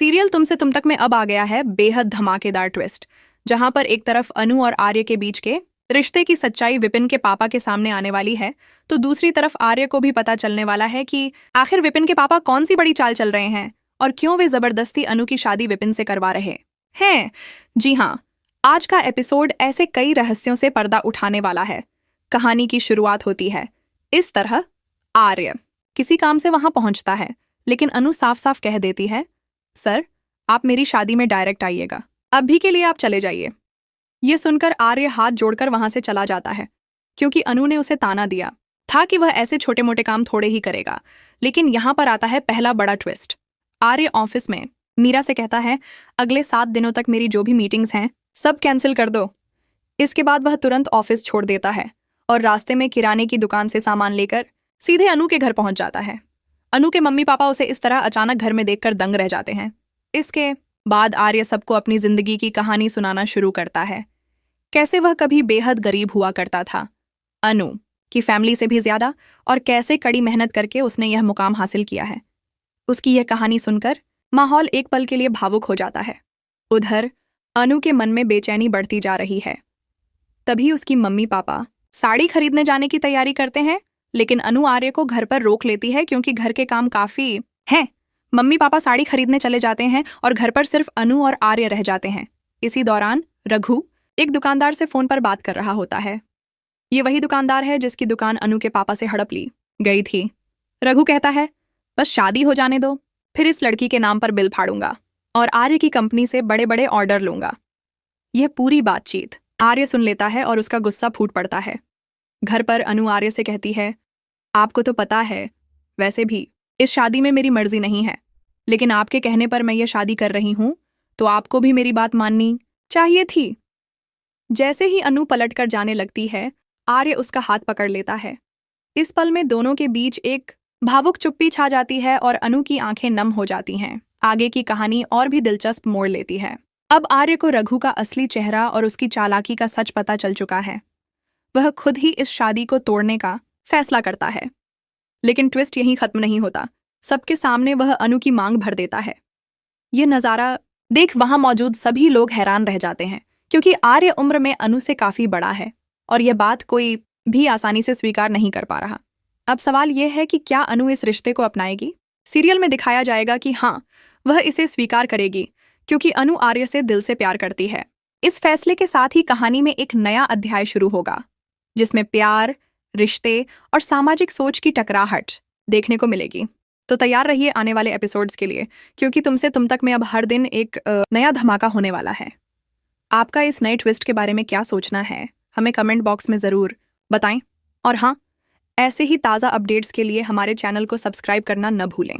Serial तुमसे तुम तक में अब आ गया है बेहद धमाकेदार ट्विस्ट, जहां पर एक तरफ अनु और आर्य के बीच के रिश्ते की सच्चाई विपिन के पापा के सामने आने वाली है, तो दूसरी तरफ आर्य को भी पता चलने वाला है कि आखिर विपिन के पापा कौन सी बड़ी चाल चल रहे हैं और क्यों वे जबरदस्ती अनु की शादी विपिन से करवा रहे हैं। जी हाँ, आज का एपिसोड ऐसे कई रहस्यों से पर्दा उठाने वाला है। कहानी की शुरुआत होती है इस तरह। आर्य किसी काम से वहां पहुंचता है, लेकिन अनु साफ साफ कह देती है, सर आप मेरी शादी में डायरेक्ट आइएगा, अभी के लिए आप चले जाइए। ये सुनकर आर्य हाथ जोड़कर वहां से चला जाता है, क्योंकि अनु ने उसे ताना दिया था कि वह ऐसे छोटे मोटे काम थोड़े ही करेगा। लेकिन यहाँ पर आता है पहला बड़ा ट्विस्ट। आर्य ऑफिस में मीरा से कहता है, अगले 7 दिनों तक मेरी जो भी मीटिंग्स हैं सब कैंसिल कर दो। इसके बाद वह तुरंत ऑफिस छोड़ देता है और रास्ते में किराने की दुकान से सामान लेकर सीधे अनु के घर पहुंच जाता है। अनु के मम्मी पापा उसे इस तरह अचानक घर में देखकर दंग रह जाते हैं। इसके बाद आर्य सबको अपनी जिंदगी की कहानी सुनाना शुरू करता है, कैसे वह कभी बेहद गरीब हुआ करता था अनु की फैमिली से भी ज्यादा, और कैसे कड़ी मेहनत करके उसने यह मुकाम हासिल किया है। उसकी यह कहानी सुनकर माहौल एक पल के लिए भावुक हो जाता है। उधर अनु के मन में बेचैनी बढ़ती जा रही है। तभी उसकी मम्मी पापा साड़ी खरीदने जाने की तैयारी करते हैं, लेकिन अनु आर्य को घर पर रोक लेती है क्योंकि घर के काम काफी हैं। मम्मी पापा साड़ी खरीदने चले जाते हैं और घर पर सिर्फ अनु और आर्य रह जाते हैं। इसी दौरान रघु एक दुकानदार से फोन पर बात कर रहा होता है। ये वही दुकानदार है जिसकी दुकान अनु के पापा से हड़प ली गई थी। रघु कहता है, बस शादी हो जाने दो, फिर इस लड़की के नाम पर बिल फाड़ूंगा और आर्य की कंपनी से बड़े बड़े ऑर्डर लूंगा। यह पूरी बातचीत आर्य सुन लेता है और उसका गुस्सा फूट पड़ता है। घर पर अनु आर्य से कहती है, आपको तो पता है वैसे भी इस शादी में मेरी मर्जी नहीं है, लेकिन आपके कहने पर मैं ये शादी कर रही हूं, तो आपको भी मेरी बात माननी चाहिए थी। जैसे ही अनु पलट कर जाने लगती है, आर्य उसका हाथ पकड़ लेता है। इस पल में दोनों के बीच एक भावुक चुप्पी छा जाती है और अनु की आंखें नम हो जाती हैं। आगे की कहानी और भी दिलचस्प मोड़ लेती है। अब आर्य को रघु का असली चेहरा और उसकी चालाकी का सच पता चल चुका है। वह खुद ही इस शादी को तोड़ने का फैसला करता है। लेकिन ट्विस्ट यहीं खत्म नहीं होता। सबके सामने वह अनु की मांग भर देता है। यह नज़ारा देख वहां मौजूद सभी लोग हैरान रह जाते हैं, क्योंकि आर्य उम्र में अनु से काफी बड़ा है और यह बात कोई भी आसानी से स्वीकार नहीं कर पा रहा। अब सवाल यह है कि क्या अनु इस रिश्ते को अपनाएगी? सीरियल में दिखाया जाएगा कि हाँ, वह इसे स्वीकार करेगी, क्योंकि अनु आर्य से दिल से प्यार करती है। इस फैसले के साथ ही कहानी में एक नया अध्याय शुरू होगा, जिसमें प्यार, रिश्ते और सामाजिक सोच की टकराहट देखने को मिलेगी। तो तैयार रहिए आने वाले एपिसोड्स के लिए, क्योंकि तुमसे तुम तक में अब हर दिन एक नया धमाका होने वाला है। आपका इस नए ट्विस्ट के बारे में क्या सोचना है, हमें कमेंट बॉक्स में ज़रूर बताएं। और हाँ, ऐसे ही ताज़ा अपडेट्स के लिए हमारे चैनल को सब्सक्राइब करना न भूलें।